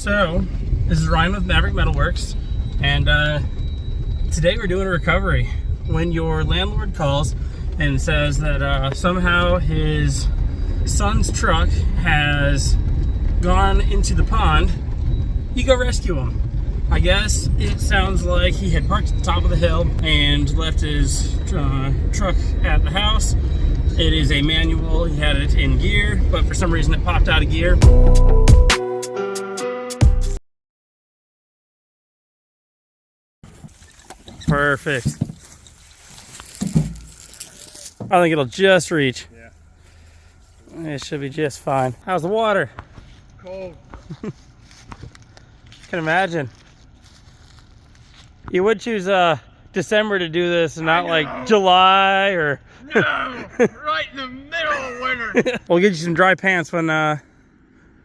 So, this is Ryan with Maverick Metalworks, and today we're doing a recovery. When your landlord calls and says that somehow his son's truck has gone into the pond, you go rescue him. I guess it sounds like he had parked at the top of the hill and left his truck at the house. It is a manual, he had it in gear, but for some reason it popped out of gear. Perfect. I think it'll just reach. Yeah. It should be just fine. How's the water? Cold. Can imagine. You would choose December to do this and not like July or... No! Right in the middle of winter! We'll get you some dry pants when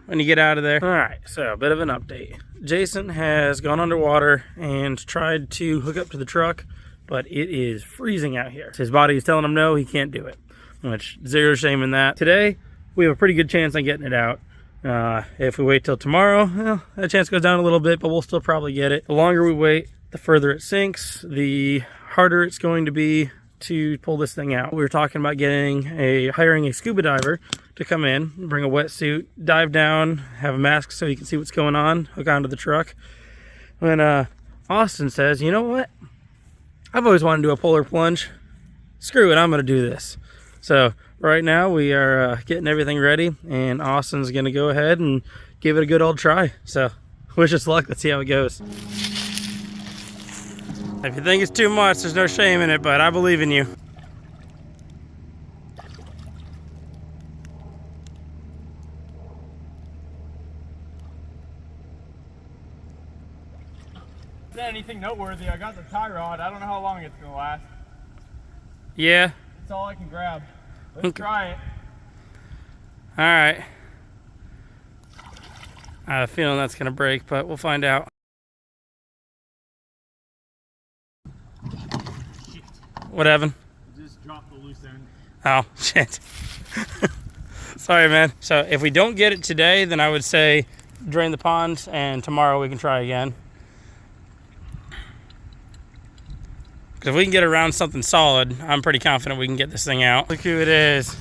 you get out of there. Alright, so a bit of an update. Jason has gone underwater and tried to hook up to the truck, but it is freezing out here. His body is telling him no, he can't do it, which zero shame in that. Today, we have a pretty good chance on getting it out. If we wait till tomorrow, well, that chance goes down a little bit, but we'll still probably get it. The longer we wait, the further it sinks, the harder it's going to be to pull this thing out. We were talking about hiring a scuba diver to come in, bring a wetsuit, dive down, have a mask so you can see what's going on, hook onto the truck. When Austin says, you know what? I've always wanted to do a polar plunge. Screw it, I'm gonna do this. So right now we are getting everything ready, and Austin's gonna go ahead and give it a good old try. So wish us luck, let's see how it goes. If you think it's too much, there's no shame in it, but I believe in you. Is there anything noteworthy? I got the tie rod. I don't know how long it's gonna last. Yeah. That's all I can grab. Let's try it. All right. I have a feeling that's gonna break, but we'll find out. What happened? Just dropped the loose end. Oh, shit. Sorry, man. So if we don't get it today, then I would say drain the pond, and tomorrow we can try again. Because if we can get around something solid, I'm pretty confident we can get this thing out. Look who it is.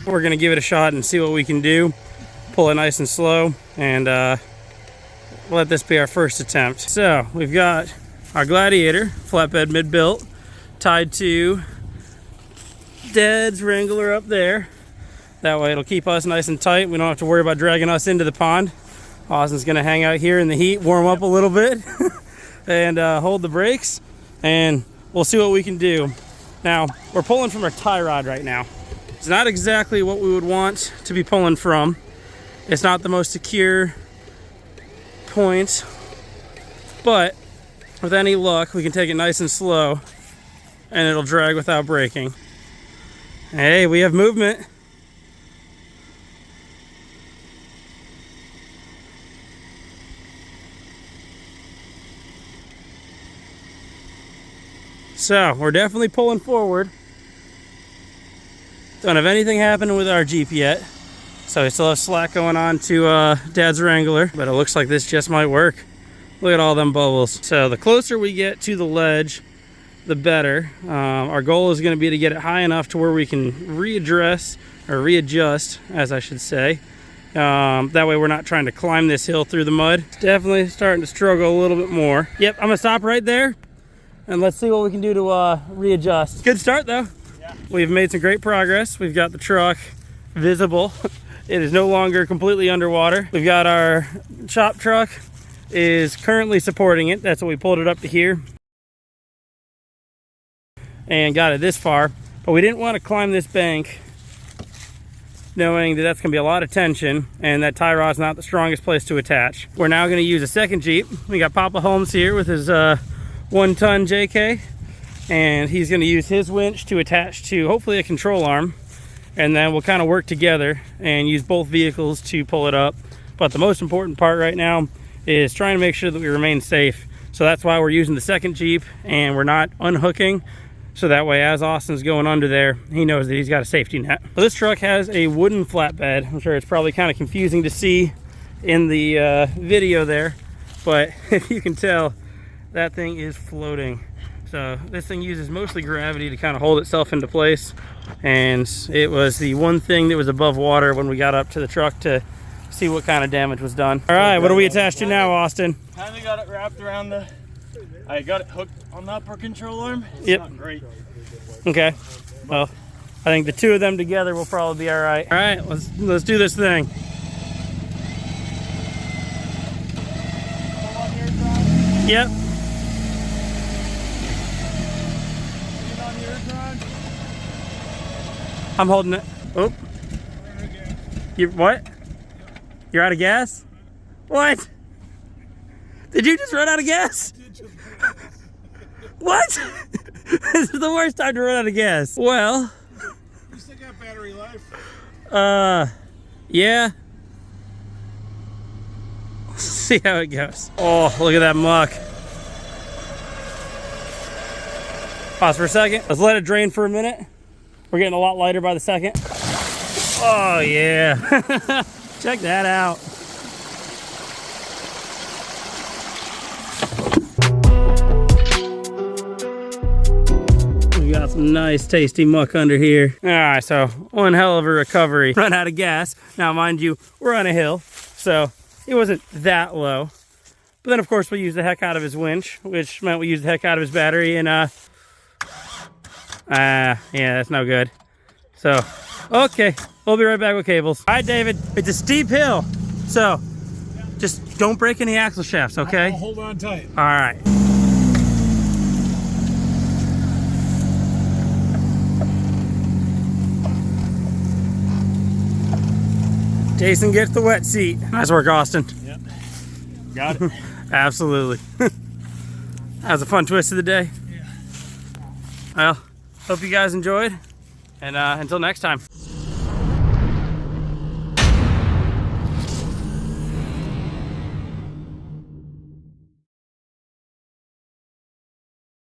We're going to give it a shot and see what we can do. Pull it nice and slow, and let this be our first attempt. So we've got our Gladiator, flatbed mid-built, tied to Dad's Wrangler up there. That way it'll keep us nice and tight. We don't have to worry about dragging us into the pond. Austin's gonna hang out here in the heat, warm up a little bit, and hold the brakes, and we'll see what we can do. Now, we're pulling from our tie rod right now. It's not exactly what we would want to be pulling from. It's not the most secure point, but with any luck, we can take it nice and slow, and it'll drag without breaking. Hey, we have movement. So, we're definitely pulling forward. Don't have anything happening with our Jeep yet, so we still have slack going on to Dad's Wrangler, but it looks like this just might work. Look at all them bubbles. So the closer we get to the ledge, the better. Our goal is going to be to get it high enough to where we can readjust, as I should say. That way we're not trying to climb this hill through the mud. It's definitely starting to struggle a little bit more. Yep, I'm gonna stop right there, and let's see what we can do to readjust. Good start though. Yeah. We've made some great progress. We've got the truck visible. It is no longer completely underwater. We've got our chop truck is currently supporting it. That's what we pulled it up to here and got it this far, but we didn't want to climb this bank knowing that that's going to be a lot of tension and that tie rod's not the strongest place to attach. We're now going to use a second Jeep. We got Papa Holmes here with his 1-ton JK, and he's going to use his winch to attach to hopefully a control arm, and then we'll kind of work together and use both vehicles to pull it up. But the most important part right now is trying to make sure that we remain safe. So that's why we're using the second Jeep and we're not unhooking. So that way, as Austin's going under there, he knows that he's got a safety net. So this truck has a wooden flatbed. I'm sure it's probably kind of confusing to see in the video there, but if you can tell, that thing is floating. So this thing uses mostly gravity to kind of hold itself into place, and it was the one thing that was above water when we got up to the truck to see what kind of damage was done. All right, what are we attached to now, Austin? Kinda got it wrapped around I got it hooked on the upper control arm. It's Yep. not great. Okay. Well, I think the two of them together will probably be all right. All right, let's do this thing. Hold on your side. Yep. Get on your side. I'm holding it. Oh, Okay. you what? You're out of gas? What? Did you just run out of gas? What? This is the worst time to run out of gas. Well, You still got battery life? yeah. Let's see how it goes. Oh, look at that muck. Pause for a second. Let's let it drain for a minute. We're getting a lot lighter by the second. Oh, yeah. Check that out. We got some nice tasty muck under here. All right, so one hell of a recovery. Run out of gas. Now, mind you, we're on a hill, so it wasn't that low. But then, of course, we used the heck out of his winch, which meant we used the heck out of his battery, and yeah, that's no good. So, okay, we'll be right back with cables. All right, David, it's a steep hill, so just don't break any axle shafts, okay? I'll hold on tight. All right. Jason gets the wet seat. Nice work, Austin. Yep. Got it. Absolutely. That was a fun twist of the day. Yeah. Well, hope you guys enjoyed, and until next time.